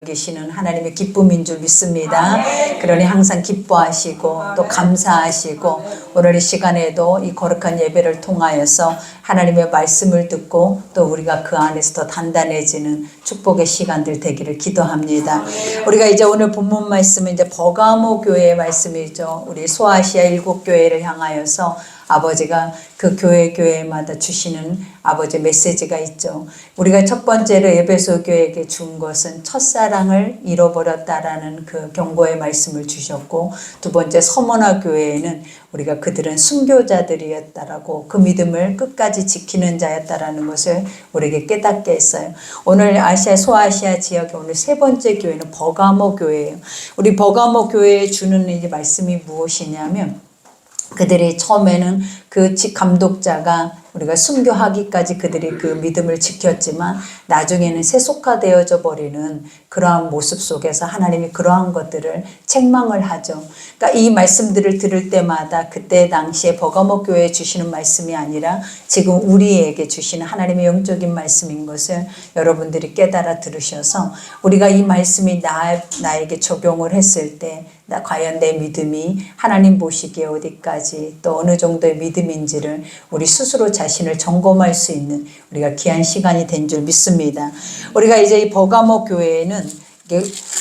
계시는 하나님의 기쁨인 줄 믿습니다. 그러니 항상 기뻐하시고 또 감사하시고 오늘 이 시간에도 이 거룩한 예배를 통하여서 하나님의 말씀을 듣고 또 우리가 그 안에서 더 단단해지는 축복의 시간들 되기를 기도합니다. 우리가 이제 오늘 본문 말씀은 이제 버가모 교회의 말씀이죠. 우리 소아시아 7교회를 향하여서 아버지가 그 교회마다 주시는 아버지 메시지가 있죠. 우리가 첫 번째로 에베소 교회에게 준 것은 첫사랑을 잃어버렸다라는 그 경고의 말씀을 주셨고, 두 번째 서머나 교회에는 우리가 그들은 순교자들이었다라고 그 믿음을 끝까지 지키는 자였다라는 것을 우리에게 깨닫게 했어요. 오늘 소아시아 지역의 오늘 세 번째 교회는 버가모 교회예요. 우리 버가모 교회에 주는 이 말씀이 무엇이냐면, 그들이 처음에는 그 감독자가 우리가 순교하기까지 그들이 그 믿음을 지켰지만 나중에는 세속화되어져 버리는 그러한 모습 속에서 하나님이 그러한 것들을 책망을 하죠. 그러니까 이 말씀들을 들을 때마다 그때 당시에 버가모 교회에 주시는 말씀이 아니라 지금 우리에게 주시는 하나님의 영적인 말씀인 것을 여러분들이 깨달아 들으셔서 우리가 이 말씀이 나에게 적용을 했을 때 과연 내 믿음이 하나님 보시기에 어디까지 또 어느 정도의 믿음인지를 우리 스스로 자신을 점검할 수 있는 우리가 귀한 시간이 된 줄 믿습니다. 우리가 이제 이 버가모 교회에는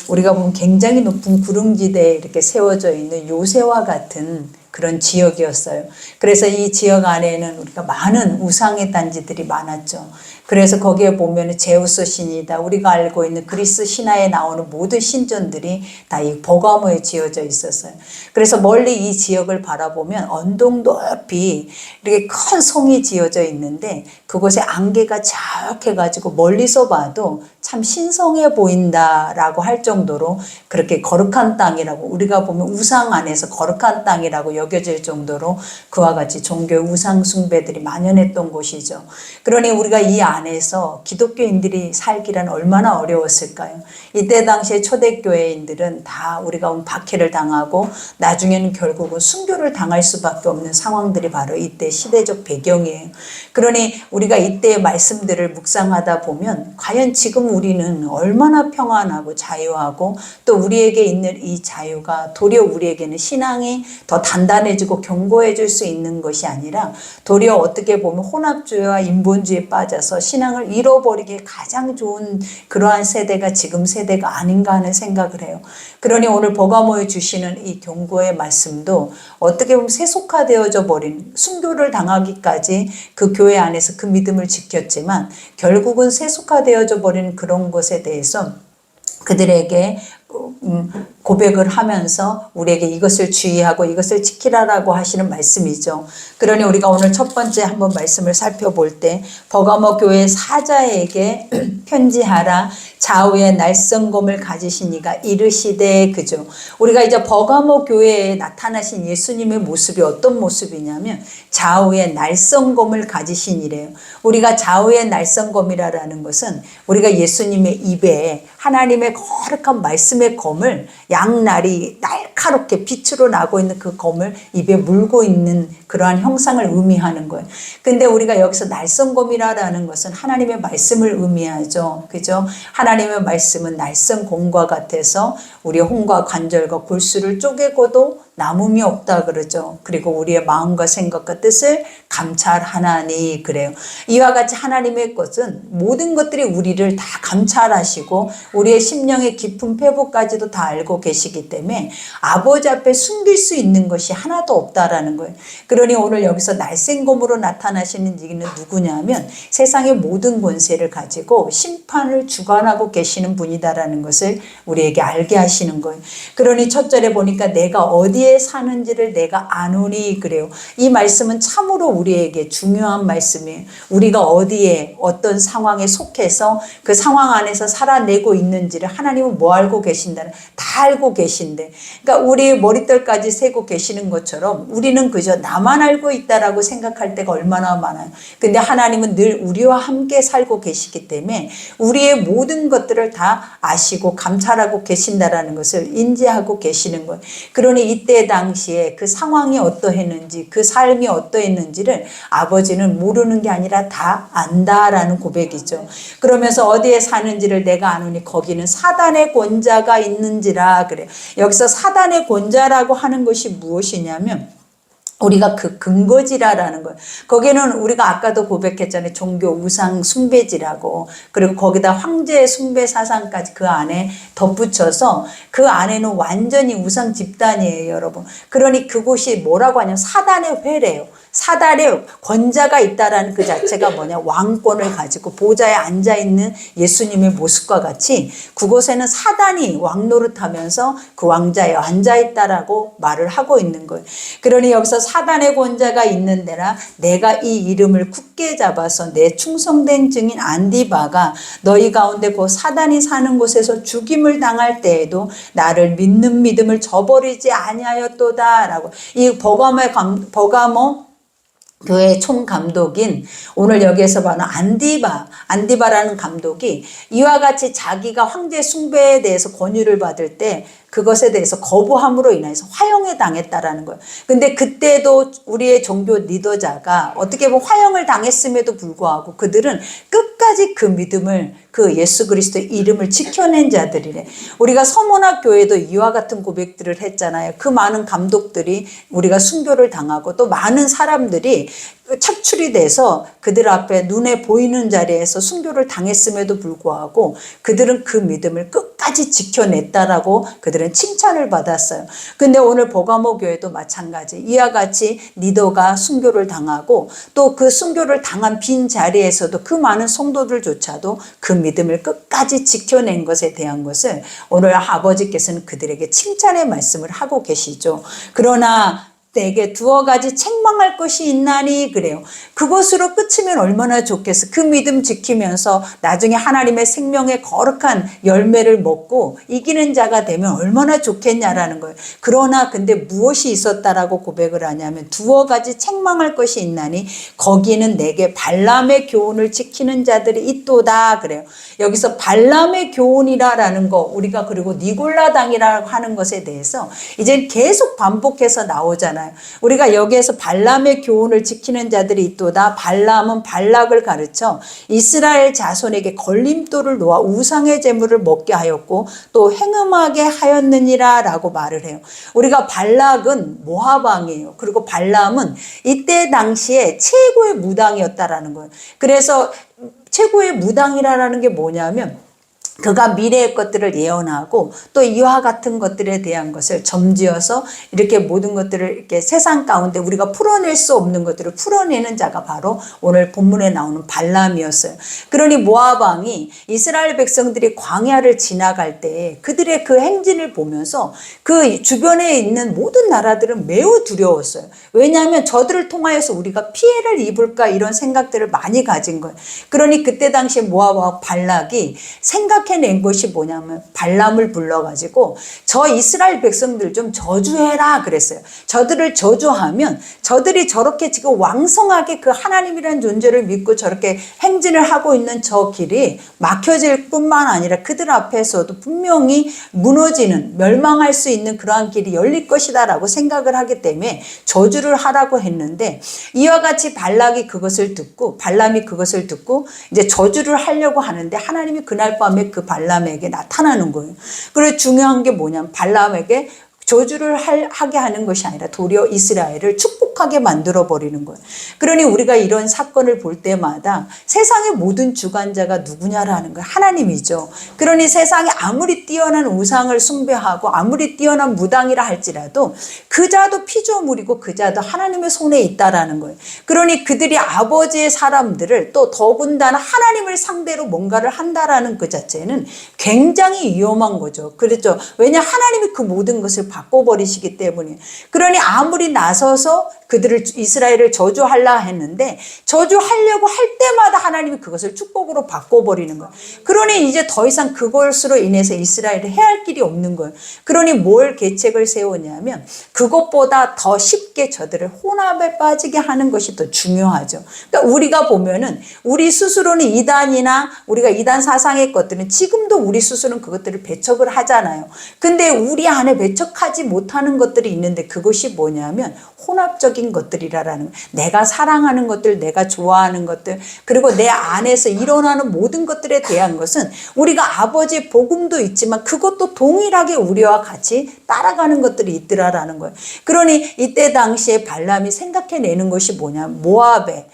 우리가 보면 굉장히 높은 구릉지대에 이렇게 세워져 있는 요새와 같은 그런 지역이었어요. 그래서 이 지역 안에는 우리가 많은 우상의 단지들이 많았죠. 그래서 거기에 보면 제우스 신이다, 우리가 알고 있는 그리스 신화에 나오는 모든 신전들이 다 이 버가모에 지어져 있었어요. 그래서 멀리 이 지역을 바라보면 언덕 높이 이렇게 큰 성이 지어져 있는데 그곳에 안개가 자욱해가지고 멀리서 봐도 참 신성해 보인다라고 할 정도로 그렇게 거룩한 땅이라고, 우리가 보면 우상 안에서 거룩한 땅이라고 여겨질 정도로 그와 같이 종교 우상 숭배들이 만연했던 곳이죠. 그러니 우리가 이 안에서 기독교인들이 살기란 얼마나 어려웠을까요? 이때 당시에 초대교회인들은 다 우리가 박해를 당하고 나중에는 결국은 순교를 당할 수밖에 없는 상황들이 바로 이때 시대적 배경이에요. 그러니 우리가 이때의 말씀들을 묵상하다 보면 과연 지금 우리는 얼마나 평안하고 자유하고 또 우리에게 있는 이 자유가 도리어 우리에게는 신앙이 더 단단해지고 견고해질 수 있는 것이 아니라 도리어 어떻게 보면 혼합주의와 인본주의에 빠져서 신앙을 잃어버리기에 가장 좋은 그러한 세대가 지금 세대가 아닌가 하는 생각을 해요. 그러니 오늘 버가모에 주시는 이 경고의 말씀도 어떻게 보면 세속화되어져 버린, 순교를 당하기까지 그 교회 안에서 그 믿음을 지켰지만 결국은 세속화되어져 버린 그런 것에 대해서 그들에게 고백을 하면서 우리에게 이것을 주의하고 이것을 지키라라고 하시는 말씀이죠. 그러니 우리가 오늘 첫 번째 한번 말씀을 살펴볼 때 버가모 교회 사자에게 편지하라, 좌우에 날성검을 가지신 이가 이르시되, 그죠. 우리가 이제 버가모 교회에 나타나신 예수님의 모습이 어떤 모습이냐면 좌우에 날성검을 가지신 이래요. 우리가 좌우에 날성검이라는 것은 우리가 예수님의 입에 하나님의 거룩한 말씀의 검을 양날이 날카롭게 빛으로 나고 있는 그 검을 입에 물고 있는 그러한 형상을 의미하는 거예요. 근데 우리가 여기서 날성검이라는 것은 하나님의 말씀을 의미하죠. 그죠? 하나님의 말씀은 날성검과 같아서 우리의 혼과 관절과 골수를 쪼개고도 남음이 없다 그러죠. 그리고 우리의 마음과 생각과 뜻을 감찰하나니 그래요. 이와 같이 하나님의 것은 모든 것들이 우리를 다 감찰하시고 우리의 심령의 깊은 패부까지도 다 알고 계시기 때문에 아버지 앞에 숨길 수 있는 것이 하나도 없다라는 거예요. 그러니 오늘 여기서 날생검으로 나타나시는 이는 누구냐면 세상의 모든 권세를 가지고 심판을 주관하고 계시는 분이다라는 것을 우리에게 알게 하시는 거예요. 그러니 첫 절에 보니까 내가 어디에 사는지를 내가 아노니 그래요. 이 말씀은 참으로 우리에게 중요한 말씀이에요. 우리가 어디에 어떤 상황에 속해서 그 상황 안에서 살아내고 있는지를 하나님은 뭐 알고 계신다는, 다 알고 계신데, 그러니까 우리 머리털까지 세고 계시는 것처럼 우리는 그저 나만 나만 알고 있다라고 생각할 때가 얼마나 많아요. 근데 하나님은 늘 우리와 함께 살고 계시기 때문에 우리의 모든 것들을 다 아시고 감찰하고 계신다라는 것을 인지하고 계시는 거예요. 그러니 이때 당시에 그 상황이 어떠했는지, 그 삶이 어떠했는지를 아버지는 모르는 게 아니라 다 안다라는 고백이죠. 그러면서 어디에 사는지를 내가 아노니 거기는 사단의 권자가 있는지라 그래요. 여기서 사단의 권자라고 하는 것이 무엇이냐면 우리가 그 근거지라라는 거예요. 거기는 우리가 아까도 고백했잖아요. 종교 우상 숭배지라고. 그리고 거기다 황제 숭배 사상까지 그 안에 덧붙여서 그 안에는 완전히 우상 집단이에요, 여러분. 그러니 그곳이 뭐라고 하냐면 사단의 회래요. 사단의 권자가 있다라는 그 자체가 뭐냐, 왕권을 가지고 보좌에 앉아있는 예수님의 모습과 같이 그곳에는 사단이 왕노릇하면서 그 왕자에 앉아있다라고 말을 하고 있는 거예요. 그러니 여기서 사단의 권자가 있는 데라 내가 이 이름을 굳게 잡아서 내 충성된 증인 안디바가 너희 가운데 그 사단이 사는 곳에서 죽임을 당할 때에도 나를 믿는 믿음을 저버리지 아니하였도다 라고. 이 버가모 교회 총감독인 오늘 여기에서 봐는 안디바라는 감독이 이와 같이 자기가 황제 숭배에 대해서 권유를 받을 때 그것에 대해서 거부함으로 인해서 화형에 당했다라는 거예요. 근데 그때도 우리의 종교 리더자가 어떻게 보면 화형을 당했음에도 불구하고 그들은 끝까지 그 믿음을, 그 예수 그리스도의 이름을 지켜낸 자들이래. 우리가 서문학 교회도 이와 같은 고백들을 했잖아요. 그 많은 감독들이 우리가 순교를 당하고 또 많은 사람들이 착출이 돼서 그들 앞에 눈에 보이는 자리에서 순교를 당했음에도 불구하고 그들은 그 믿음을 끝까지 지켜냈다라고 그들은 칭찬을 받았어요. 근데 오늘 버가모 교회도 마찬가지. 이와 같이 리더가 순교를 당하고 또 그 순교를 당한 빈 자리에서도 그 많은 성도들조차도 그 믿음을 끝까지 지켜낸 것에 대한 것을 오늘 아버지께서는 그들에게 칭찬의 말씀을 하고 계시죠. 그러나 내게 두어 가지 책망할 것이 있나니 그래요. 그것으로 끝이면 얼마나 좋겠어. 그 믿음 지키면서 나중에 하나님의 생명의 거룩한 열매를 먹고 이기는 자가 되면 얼마나 좋겠냐라는 거예요. 그러나 근데 무엇이 있었다라고 고백을 하냐면 두어 가지 책망할 것이 있나니 거기는 내게 발람의 교훈을 지키는 자들이 있도다 그래요. 여기서 발람의 교훈이라는 거 우리가 그리고 니골라당이라고 하는 것에 대해서 이제 계속 반복해서 나오잖아요. 우리가 여기에서 발람의 교훈을 지키는 자들이 있도다. 발람은 발락을 가르쳐 이스라엘 자손에게 걸림돌을 놓아 우상의 제물을 먹게 하였고 또 행음하게 하였느니라 라고 말을 해요. 우리가 발락은 모압왕이에요. 그리고 발람은 이때 당시에 최고의 무당이었다라는 거예요. 그래서 최고의 무당이라는 게 뭐냐면 그가 미래의 것들을 예언하고 또 이와 같은 것들에 대한 것을 점지어서 이렇게 모든 것들을 이렇게 세상 가운데 우리가 풀어낼 수 없는 것들을 풀어내는 자가 바로 오늘 본문에 나오는 발람이었어요. 그러니 모압 왕이 이스라엘 백성들이 광야를 지나갈 때 그들의 그 행진을 보면서 그 주변에 있는 모든 나라들은 매우 두려웠어요. 왜냐하면 저들을 통하여서 우리가 피해를 입을까 이런 생각들을 많이 가진 거예요. 그러니 그때 당시 모압 왕 발락이 생각해낸 것이 뭐냐면 발람을 불러가지고 저 이스라엘 백성들 좀 저주해라 그랬어요. 저들을 저주하면 저들이 저렇게 지금 왕성하게 그 하나님이라는 존재를 믿고 저렇게 행진을 하고 있는 저 길이 막혀질 뿐만 아니라 그들 앞에서도 분명히 무너지는 멸망할 수 있는 그러한 길이 열릴 것이다 라고 생각을 하기 때문에 저주를 하라고 했는데 이와 같이 발람이 그것을 듣고 이제 저주를 하려고 하는데 하나님이 그날 밤에 그 발람에게 나타나는 거예요. 그래서 중요한 게 뭐냐면 발람에게 저주를 하게 하는 것이 아니라 도리어 이스라엘을 축복하게 만들어버리는 거예요. 그러니 우리가 이런 사건을 볼 때마다 세상의 모든 주관자가 누구냐라는 거예요. 하나님이죠. 그러니 세상에 아무리 뛰어난 우상을 숭배하고 아무리 뛰어난 무당이라 할지라도 그자도 피조물이고 그자도 하나님의 손에 있다라는 거예요. 그러니 그들이 아버지의 사람들을 또 더군다나 하나님을 상대로 뭔가를 한다라는 그 자체는 굉장히 위험한 거죠. 그렇죠. 왜냐 하나님이 그 모든 것을 바꿔버리시기 때문에. 그러니 아무리 나서서 그들을 이스라엘을 저주하려 했는데 저주하려고 할 때마다 하나님이 그것을 축복으로 바꿔버리는 거예요. 그러니 이제 더 이상 그것으로 인해서 이스라엘을 해할 길이 없는 거예요. 그러니 뭘 계책을 세우냐면 그것보다 더 쉽게 저들을 혼합에 빠지게 하는 것이 더 중요하죠. 그러니까 우리가 보면은 우리 스스로는 이단이나 우리가 이단 사상의 것들은 지금도 우리 스스로는 그것들을 배척을 하잖아요. 근데 우리 안에 배척하지 못하는 것들이 있는데 그것이 뭐냐면 혼합적인 것들이라는 거예요. 내가 사랑하는 것들, 내가 좋아하는 것들, 그리고 내 안에서 일어나는 모든 것들에 대한 것은 우리가 아버지의 복음도 있지만 그것도 동일하게 우리와 같이 따라가는 것들이 있더라라는 거예요. 그러니 이때 당시에 발람이 생각해내는 것이 뭐냐, 모압의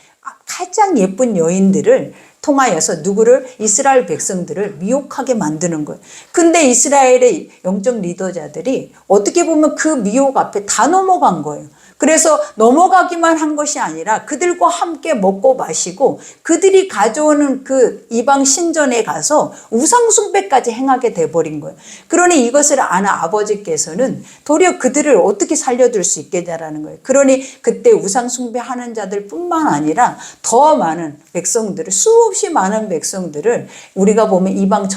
가장 예쁜 여인들을 통하여서 누구를, 이스라엘 백성들을 미혹하게 만드는 거예요. 근데 이스라엘의 영적 리더자들이 어떻게 보면 그 미혹 앞에 다 넘어간 거예요. 그래서 넘어가기만 한 것이 아니라 그들과 함께 먹고 마시고 그들이 가져오는 그 이방 신전에 가서 우상숭배까지 행하게 돼버린 거예요. 그러니 이것을 아는 아버지께서는 도리어 그들을 어떻게 살려둘 수 있겠냐라는 거예요. 그러니 그때 우상숭배하는 자들 뿐만 아니라 더 많은 백성들을, 수없이 많은 백성들을 우리가 보면 이방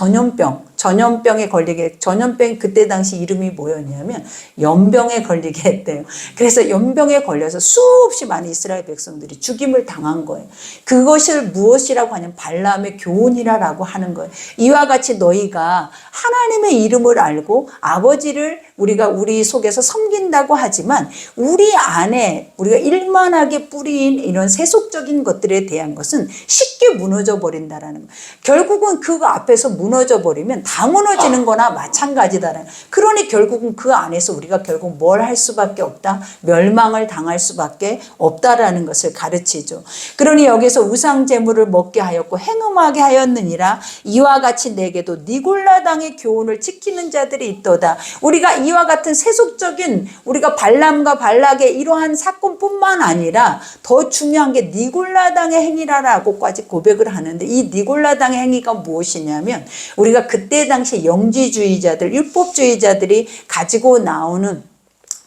전염병에 걸리게, 전염병 그때 당시 이름이 뭐였냐면 연병에 걸리게 했대요. 그래서 연병에 걸려서 수없이 많은 이스라엘 백성들이 죽임을 당한 거예요. 그것을 무엇이라고 하냐면 발람의 교훈이라고 하는 거예요. 이와 같이 너희가 하나님의 이름을 알고 아버지를 우리가 우리 속에서 섬긴다고 하지만 우리 안에 우리가 일만하게 뿌린 이런 세속적인 것들에 대한 것은 쉽게 무너져 버린다라는 거예요. 결국은 그 앞에서 무너져 버리면 다 무너지는 거나 마찬가지다라는 거예요. 그러니 결국은 그 안에서 우리가 결국 뭘 할 수밖에 없다? 멸망을 당할 수밖에 없다라는 것을 가르치죠. 그러니 여기서 우상 제물을 먹게 하였고 행음하게 하였느니라. 이와 같이 내게도 니골라당의 교훈을 지키는 자들이 있도다. 우리가 이와 같은 세속적인 우리가 발람과 발락의 이러한 사건뿐만 아니라 더 중요한 게 니골라당의 행위라고까지 고백을 하는데, 이 니골라당의 행위가 무엇이냐면 우리가 그때 당시 영지주의자들, 율법주의자들이 가지고 나오는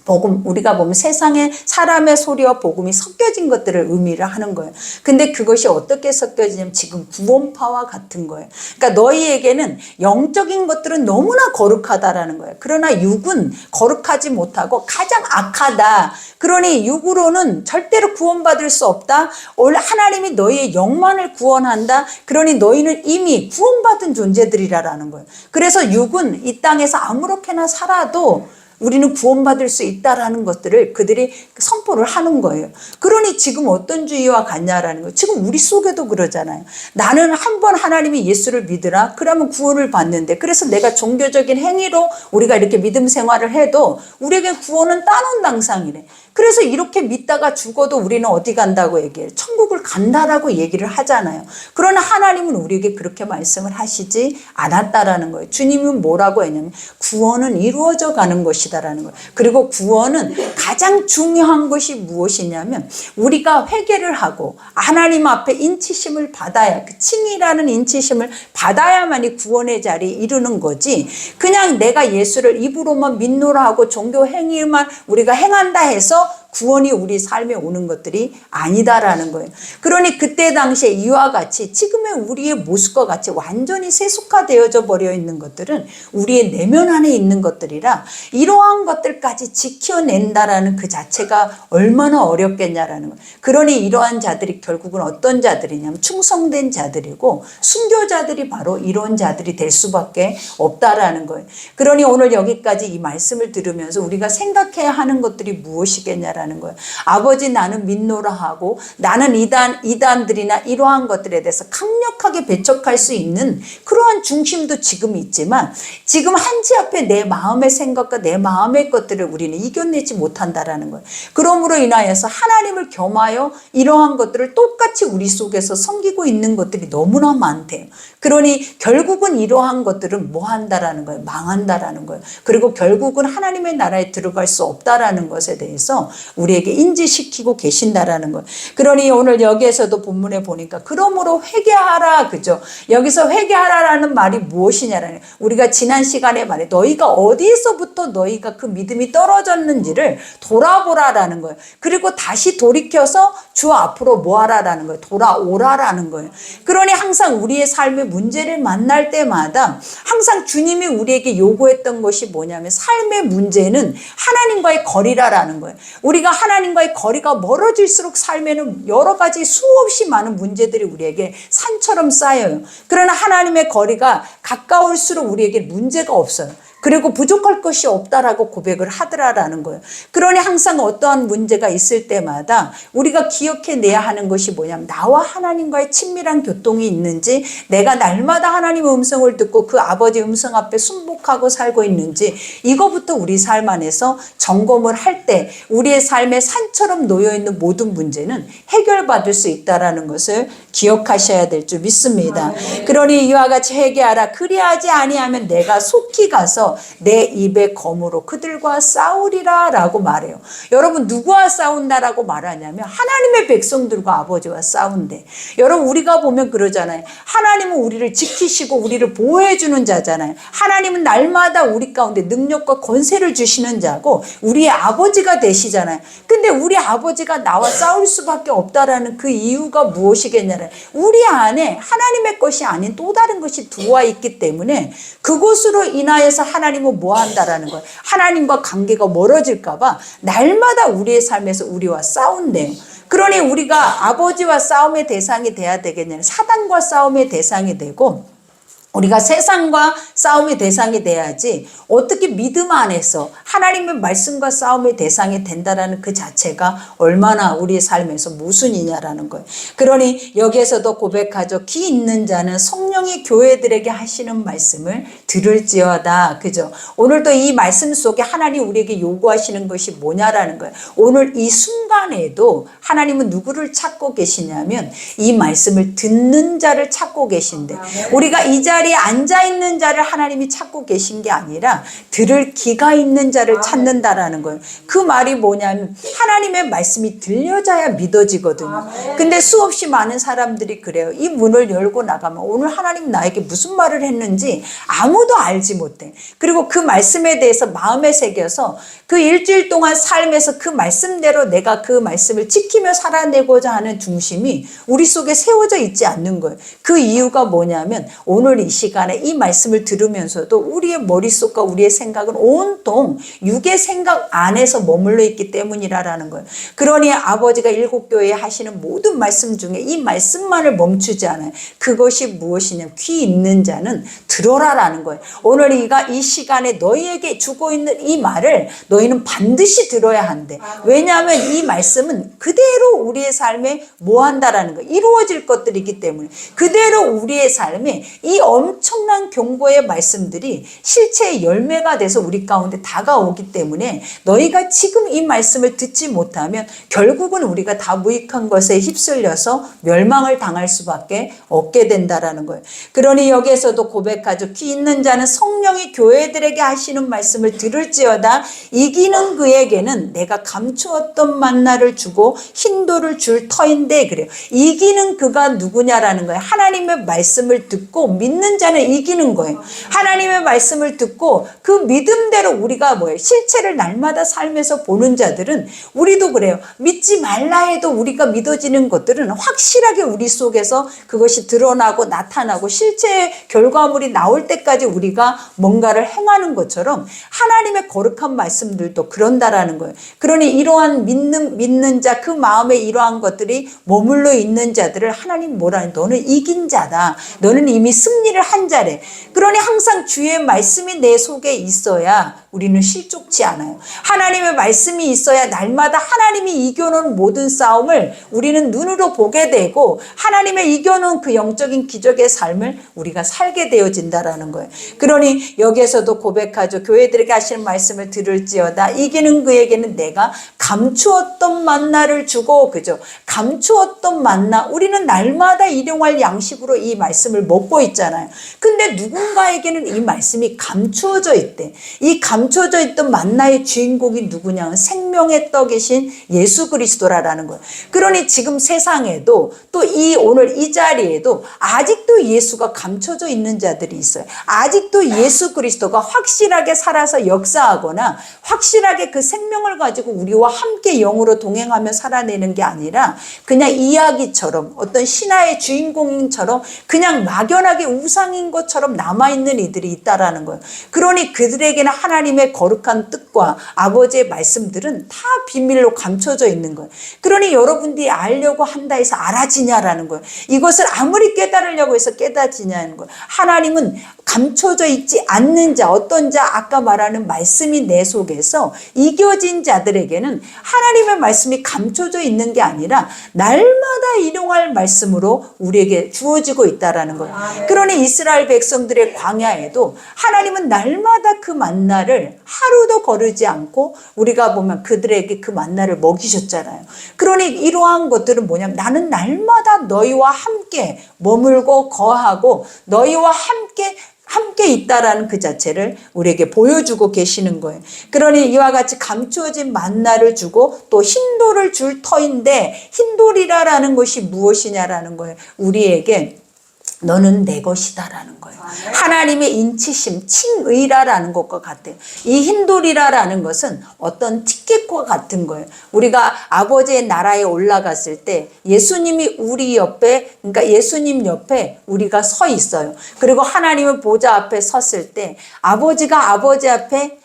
복음, 우리가 보면 세상에 사람의 소리와 복음이 섞여진 것들을 의미를 하는 거예요. 근데 그것이 어떻게 섞여지냐면 지금 구원파와 같은 거예요. 그러니까 너희에게는 영적인 것들은 너무나 거룩하다라는 거예요. 그러나 육은 거룩하지 못하고 가장 악하다. 그러니 육으로는 절대로 구원받을 수 없다. 원래 하나님이 너희의 영만을 구원한다. 그러니 너희는 이미 구원받은 존재들이라는 거예요. 그래서 육은 이 땅에서 아무렇게나 살아도 우리는 구원받을 수 있다라는 것들을 그들이 선포를 하는 거예요. 그러니 지금 어떤 주의와 같냐라는 거예요. 지금 우리 속에도 그러잖아요. 나는 한번 하나님이 예수를 믿으라. 그러면 구원을 받는데, 그래서 내가 종교적인 행위로 우리가 이렇게 믿음 생활을 해도 우리에게 구원은 따놓당상이래. 그래서 이렇게 믿다가 죽어도 우리는 어디 간다고 얘기해요? 천국을 간다라고 얘기를 하잖아요. 그러나 하나님은 우리에게 그렇게 말씀을 하시지 않았다라는 거예요. 주님은 뭐라고 했냐면 구원은 이루어져 가는 것이다라는 거예요. 그리고 구원은 가장 중요한 것이 무엇이냐면 우리가 회개를 하고 하나님 앞에 인치심을 받아야, 그 칭이라는 인치심을 받아야만이 구원의 자리에 이르는 거지, 그냥 내가 예수를 입으로만 믿노라 하고 종교 행위만 우리가 행한다 해서 구원이 우리 삶에 오는 것들이 아니다라는 거예요. 그러니 그때 당시에 이와 같이 지금의 우리의 모습과 같이 완전히 세속화되어져 버려 있는 것들은 우리의 내면 안에 있는 것들이라 이러한 것들까지 지켜낸다라는 그 자체가 얼마나 어렵겠냐라는 거예요. 그러니 이러한 자들이 결국은 어떤 자들이냐면 충성된 자들이고 순교자들이 바로 이런 자들이 될 수밖에 없다라는 거예요. 그러니 오늘 여기까지 이 말씀을 들으면서 우리가 생각해야 하는 것들이 무엇이겠냐라는 거예요. 아버지 나는 믿노라 하고 나는 이단들이나 이러한 것들에 대해서 강력하게 배척할 수 있는 그러한 중심도 지금 있지만 지금 한치 앞에 내 마음의 생각과 내 마음의 것들을 우리는 이겨내지 못한다라는 거예요. 그러므로 인하여서 하나님을 겸하여 이러한 것들을 똑같이 우리 속에서 섬기고 있는 것들이 너무나 많대요. 그러니 결국은 이러한 것들은 뭐 한다라는 거예요? 망한다라는 거예요. 그리고 결국은 하나님의 나라에 들어갈 수 없다라는 것에 대해서 우리에게 인지시키고 계신다라는 거예요. 그러니 오늘 여기에서도 본문에 보니까 그러므로 회개하라, 그죠? 여기서 회개하라라는 말이 무엇이냐라는 거예요. 우리가 지난 시간에 말해 너희가 어디서부터 너희가 그 믿음이 떨어졌는지를 돌아보라라는 거예요. 그리고 다시 돌이켜서 주 앞으로 뭐하라라는 거예요. 돌아오라라는 거예요. 그러니 항상 우리의 삶의 문제를 만날 때마다 항상 주님이 우리에게 요구했던 것이 뭐냐면 삶의 문제는 하나님과의 거리라라는 거예요. 우리가 하나님과의 거리가 멀어질수록 삶에는 여러 가지 수없이 많은 문제들이 우리에게 산처럼 쌓여요. 그러나 하나님의 거리가 가까울수록 우리에게 문제가 없어요. 그리고 부족할 것이 없다라고 고백을 하더라라는 거예요. 그러니 항상 어떠한 문제가 있을 때마다 우리가 기억해내야 하는 것이 뭐냐면 나와 하나님과의 친밀한 교통이 있는지, 내가 날마다 하나님의 음성을 듣고 그 아버지 음성 앞에 순복하고 살고 있는지, 이거부터 우리 삶 안에서 점검을 할 때 우리의 삶에 산처럼 놓여있는 모든 문제는 해결받을 수 있다라는 것을 기억하셔야 될 줄 믿습니다. 그러니 이와 같이 회개하라. 그리하지 아니하면 내가 속히 가서 내 입의 검으로 그들과 싸우리라 라고 말해요. 여러분, 누구와 싸운다라고 말하냐면 하나님의 백성들과 아버지와 싸운대. 여러분, 우리가 보면 그러잖아요. 하나님은 우리를 지키시고 우리를 보호해 주는 자잖아요. 하나님은 날마다 우리 가운데 능력과 권세를 주시는 자고 우리의 아버지가 되시잖아요. 근데 우리 아버지가 나와 싸울 수밖에 없다라는 그 이유가 무엇이겠냐면 우리 안에 하나님의 것이 아닌 또 다른 것이 들어와 있기 때문에 그것으로 인하여서 하나님은 뭐 한다라는 거예요. 하나님과 관계가 멀어질까 봐 날마다 우리의 삶에서 우리와 싸운대요. 그러니 우리가 아버지와 싸움의 대상이 돼야 되겠냐면 사단과 싸움의 대상이 되고 우리가 세상과 싸움의 대상이 돼야지 어떻게 믿음 안에서 하나님의 말씀과 싸움의 대상이 된다라는 그 자체가 얼마나 우리의 삶에서 모순이냐라는 거예요. 그러니 여기에서도 고백하죠. 기 있는 자는 성령이 교회들에게 하시는 말씀을 들을지어다. 그죠? 오늘도 이 말씀 속에 하나님 우리에게 요구하시는 것이 뭐냐라는 거예요. 오늘 이 순간에도 하나님은 누구를 찾고 계시냐면 이 말씀을 듣는 자를 찾고 계신데 우리가 이 자리에 앉아있는 자를 하나님이 찾고 계신 게 아니라 들을 귀가 있는 자를 찾는다라는 거예요. 그 말이 뭐냐면 하나님의 말씀이 들려져야 믿어지거든요. 근데 수없이 많은 사람들이 그래요. 이 문을 열고 나가면 오늘 하나님 나에게 무슨 말을 했는지 아무도 알지 못해. 그리고 그 말씀에 대해서 마음에 새겨서 그 일주일 동안 삶에서 그 말씀대로 내가 그 말씀을 지키며 살아내고자 하는 중심이 우리 속에 세워져 있지 않는 거예요. 그 이유가 뭐냐면 오늘 이 시간에 이 말씀을 들으면서도 우리의 머릿속과 우리의 생각은 온통 육의 생각 안에서 머물러 있기 때문이라는 거예요. 그러니 아버지가 일곱 교회에 하시는 모든 말씀 중에 이 말씀만을 멈추지 않아요. 그것이 무엇이냐면 귀 있는 자는 들어라라는 거예요. 오늘 이 시간에 너희에게 주고 있는 이 말을 너희는 반드시 들어야 한대. 왜냐하면 이 말씀은 그대로 우리의 삶에 뭐 한다라는 거예요. 이루어질 것들이기 때문에 그대로 우리의 삶에 이 엄청난 경고의 말씀들이 실체의 열매가 돼서 우리 가운데 다가오기 때문에 너희가 지금 이 말씀을 듣지 못하면 결국은 우리가 다 무익한 것에 휩쓸려서 멸망을 당할 수밖에 없게 된다라는 거예요. 그러니 여기에서도 고백하죠. 귀 있는 자는 성령이 교회들에게 하시는 말씀을 들을지어다. 이기는 그에게는 내가 감추었던 만나를 주고 흰돌을 줄 터인데 그래요. 이기는 그가 누구냐라는 거예요. 하나님의 말씀을 듣고 믿는 자는 이기는 거예요. 하나님의 말씀을 듣고 그 믿음대로 우리가 뭐예요? 실체를 날마다 삶에서 보는 자들은 우리도 그래요. 믿지 말라 해도 우리가 믿어지는 것들은 확실하게 우리 속에서 그것이 드러나고 나타나고 실체의 결과물이 나올 때까지 우리가 뭔가를 행하는 것처럼 하나님의 거룩한 말씀들도 그런다라는 거예요. 그러니 이러한 믿는 자, 그 마음에 이러한 것들이 머물러 있는 자들을 하나님 뭐라니 너는 이긴 자다. 너는 이미 승리를 한 자래. 그러니 항상 주의 말씀이 내 속에 있어야 우리는 실족치 않아요. 하나님의 말씀이 있어야 날마다 하나님이 이겨놓은 모든 싸움을 우리는 눈으로 보게 되고 하나님의 이겨놓은 그 영적인 기적의 삶을 우리가 살게 되어진다라는 거예요. 그러니 여기에서도 고백하죠. 교회들에게 하시는 말씀을 들을지어다. 이기는 그에게는 내가 감추었던 만나를 주고 그죠? 감추었던 만나 우리는 날마다 일용할 양식으로 이 말씀을 먹고 있잖아요. 근데 누군가에게는 이 말씀이 감추어져 있대. 이 감추어져 있던 만나의 주인공이 누구냐? 생명의 떡이신 예수 그리스도라는 거예요. 그러니 지금 세상에도 또 오늘 이 자리에도 아직도 예수가 감춰져 있는 자들이 있어요. 아직도 예수 그리스도가 확실하게 살아서 역사하거나 확실하게 그 생명을 가지고 우리와 함께 영으로 동행하며 살아내는 게 아니라 그냥 이야기처럼 어떤 신화의 주인공처럼 그냥 막연하게 우상인 것처럼 남아있는 이들이 있다라는 거예요. 그러니 그들에게는 하나님의 거룩한 뜻과 아버지의 말씀들은 다 비밀로 감춰져 있는 거예요. 그러니 여러분들이 알려고 한다 해서 알아지냐라는 거예요. 이것을 아무리 깨달으려고 해서 깨닫지냐는 거예요. 하나님은 감춰져 있지 않는 자, 어떤 자, 아까 말하는 말씀이 내 속에서 이겨진 자들에게는 하나님의 말씀이 감춰져 있는 게 아니라 날마다 일용할 말씀으로 우리에게 주어지고 있다라는 거예요. 그러니 이스라엘 백성들의 광야에도 하나님은 날마다 그 만나를 하루도 거르지 않고 우리가 보면 그들에게 그 만나를 먹이셨잖아요. 그러니 이러한 것들은 뭐냐면 나는 날마다 너희와 함께 머물고 거하고 너희와 함께 있다라는 그 자체를 우리에게 보여주고 계시는 거예요. 그러니 이와 같이 감추어진 만나를 주고 또 흰돌을 줄 터인데 흰돌이라는 것이 무엇이냐라는 거예요. 우리에게 너는 내 것이다라는 거예요. 하나님의 인치심, 칭의라라는 것과 같아요. 이 흰돌이라라는 것은 어떤 티켓과 같은 거예요. 우리가 아버지의 나라에 올라갔을 때 예수님이 우리 옆에, 그러니까 예수님 옆에 우리가 서 있어요. 그리고 하나님의 보좌 앞에 섰을 때 아버지가 아버지 앞에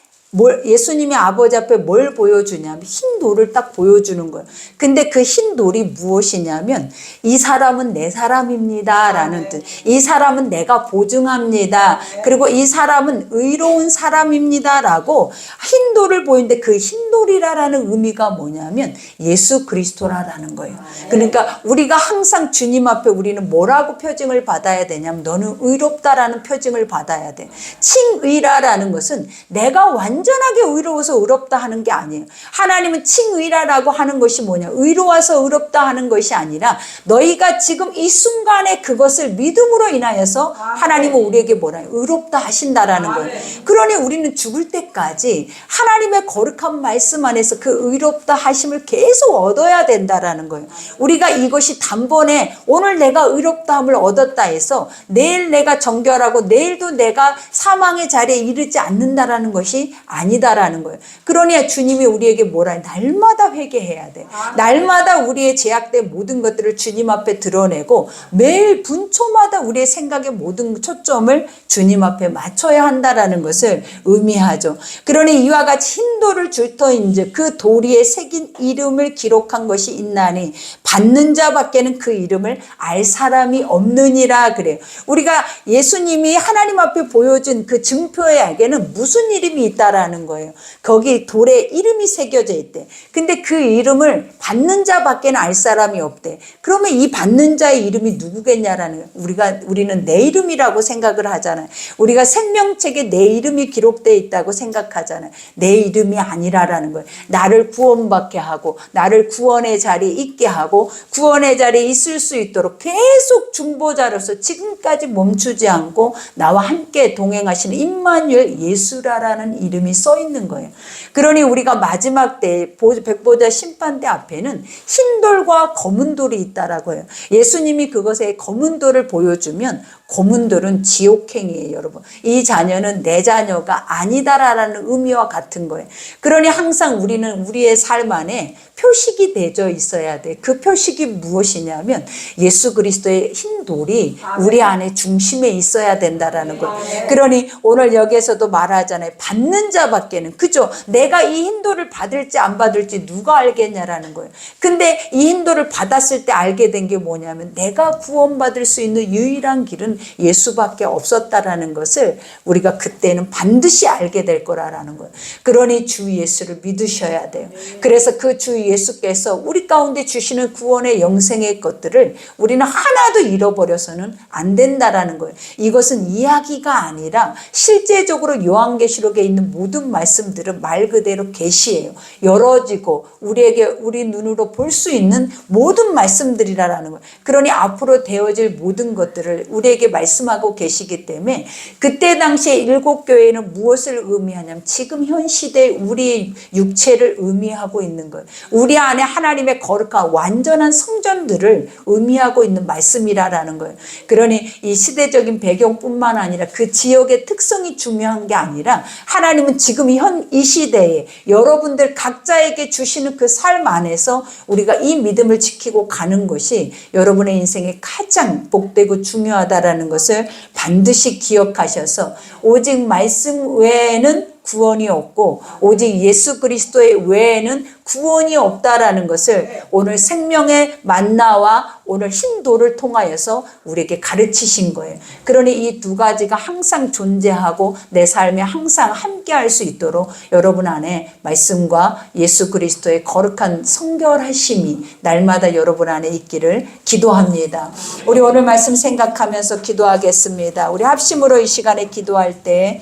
예수님이 아버지 앞에 뭘 보여주냐면 흰 돌을 딱 보여주는 거예요. 근데 그 흰 돌이 무엇이냐면 이 사람은 내 사람입니다 라는 뜻. 이 사람은 내가 보증합니다. 그리고 이 사람은 의로운 사람입니다 라고 흰 돌을 보이는데 그 흰 돌이라는 의미가 뭐냐면 예수 그리스도라는 거예요. 그러니까 우리가 항상 주님 앞에 우리는 뭐라고 표징을 받아야 되냐면 너는 의롭다라는 표징을 받아야 돼. 칭의라라는 것은 내가 완전하게 의로워서 의롭다 하는 게 아니에요. 하나님은 칭의라라고 하는 것이 뭐냐? 의로워서 의롭다 하는 것이 아니라 너희가 지금 이 순간에 그것을 믿음으로 인하여서 하나님은 우리에게 뭐라 해요? 의롭다 하신다라는 거예요. 그러니 우리는 죽을 때까지 하나님의 거룩한 말씀 안에서 그 의롭다 하심을 계속 얻어야 된다라는 거예요. 우리가 이것이 단번에 오늘 내가 의롭다함을 얻었다 해서 내일 내가 정결하고 내일도 내가 사망의 자리에 이르지 않는다라는 것이 아니다라는 거예요. 그러니 주님이 우리에게 뭐라 해요? 날마다 회개해야 돼. 날마다 우리의 제약된 모든 것들을 주님 앞에 드러내고 매일 분초마다 우리의 생각의 모든 초점을 주님 앞에 맞춰야 한다라는 것을 의미하죠. 그러니 이와 같이 흰 돌을 줄 터인즉 그 도리에 새긴 이름을 기록한 것이 있나니 받는 자밖에는 그 이름을 알 사람이 없느니라 그래요. 우리가 예수님이 하나님 앞에 보여준 그 증표에게는 무슨 이름이 있다라는 거예요. 거기 돌에 이름이 새겨져 있대. 근데 그 이름을 받는 자밖에는 알 사람이 없대. 그러면 이 받는 자의 이름이 누구겠냐라는 거예요. 우리는 내 이름이라고 생각을 하잖아요. 우리가 생명책에 내 이름이 기록되어 있다고 생각하잖아요. 내 이름이 아니라라는 거예요. 나를 구원받게 하고 나를 구원의 자리에 있게 하고 구원의 자리에 있을 수 있도록 계속 중보자로서 지금까지 멈추지 않고 나와 함께 동행하시는 임마누엘 예수라라는 이름이 써 있는 거예요. 그러니 우리가 마지막 때 백보자 심판대 앞에는 흰 돌과 검은 돌이 있다라고 해요. 예수님이 그것에 검은 돌을 보여주면 검은 돌은 지옥행이에요, 여러분. 이 자녀는 내 자녀가 아니다라는 의미와 같은 거예요. 그러니 항상 우리는 우리의 삶 안에 표식이 되어 있어야 돼. 그 표식이 무엇이냐면 예수 그리스도의 흰 돌이 우리 안에 중심에 있어야 된다라는 거예요. 그러니 오늘 여기에서도 말하잖아요. 받는 자밖에는, 그죠? 내가 이 흰 돌을 받을지 안 받을지 누가 알겠냐라는 거예요. 근데 이 흰 돌을 받았을 때 알게 된 게 뭐냐면 내가 구원받을 수 있는 유일한 길은 예수밖에 없었다라는 것을 우리가 그때는 반드시 알게 될 거라는 거예요. 그러니 주 예수를 믿으셔야 돼요. 그래서 그 주 예수께서 우리 가운데 주시는 구원의 영생의 것들을 우리는 하나도 잃어버려서는 안 된다라는 거예요. 이것은 이야기가 아니라 실제적으로 요한계시록에 있는 모든 말씀들은 말 그대로 계시예요. 열어지고 우리 눈으로 볼 수 있는 모든 말씀들이라는 거예요. 그러니 앞으로 되어질 모든 것들을 우리에게 우리에게 말씀하고 계시기 때문에 그때 당시에 일곱 교회는 무엇을 의미하냐면 지금 현 시대에 우리 육체를 의미하고 있는 거예요. 우리 안에 하나님의 거룩한 완전한 성전들을 의미하고 있는 말씀이라는 거예요. 그러니 이 시대적인 배경뿐만 아니라 그 지역의 특성이 중요한 게 아니라 하나님은 지금 이 시대에 여러분들 각자에게 주시는 그 삶 안에서 우리가 이 믿음을 지키고 가는 것이 여러분의 인생에 가장 복되고 중요하다라는 것을 반드시 기억하셔서 오직 말씀 외에는 구원이 없고 오직 예수 그리스도의 외에는 구원이 없다라는 것을 오늘 생명의 만나와 오늘 힘도를 통하여서 우리에게 가르치신 거예요. 그러니 이 두 가지가 항상 존재하고 내 삶에 항상 함께할 수 있도록 여러분 안에 말씀과 예수 그리스도의 거룩한 성결하심이 날마다 여러분 안에 있기를 기도합니다. 우리 오늘 말씀 생각하면서 기도하겠습니다. 우리 합심으로 이 시간에 기도할 때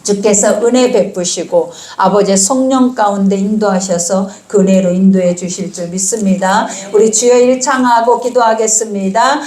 주께서 은혜 베푸시고 아버지의 성령 가운데 인도하셔서 그 은혜로 인도해 주실 줄 믿습니다. 우리 주여 일창하고 기도하겠습니다.